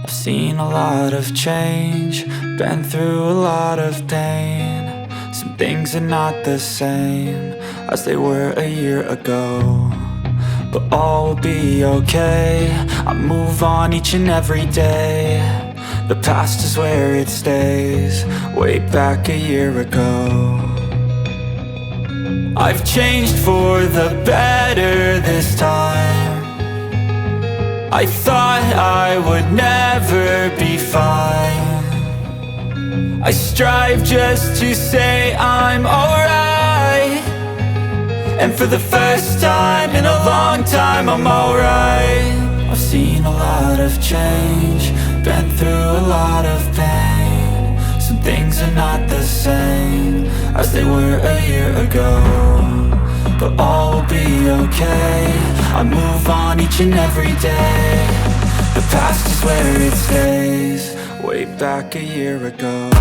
I've seen a lot of change, been through a lot of pain. Some things are not the same as they were a year ago, but all will be okay. I move on each and every day. The past is where it stays, way back a year ago. I've changed for the better this time. I thought I would never be fine. I strive just to say I'm alright, and for the first time in a long time I'm alright. I've seen a lot of change, been through a lot of pain. Some things are not the same as they were a year ago, but all will be okay. I move on each and every day. The past is where it stays, way back a year ago.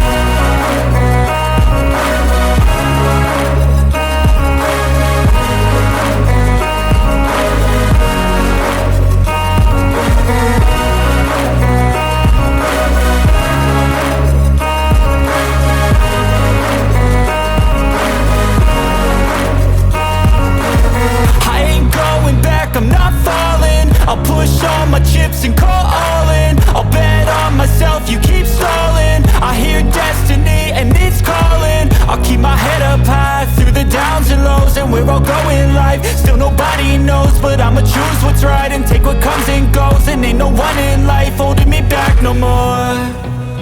I'm not falling, I'll push all my chips and call all in. I'll bet on myself, you keep stalling. I hear destiny and it's calling. I'll keep my head up high through the downs and lows, and we're all going life. Still nobody knows, but I'ma choose what's right and take what comes and goes. And ain't no one in life holding me back no more.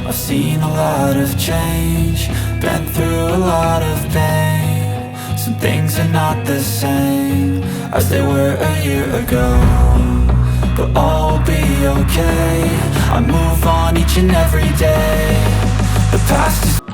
I've seen a lot of change, been through a lot of pain. Some things are not the same as they were a year ago, but all will be okay. I move on each and every day. The past is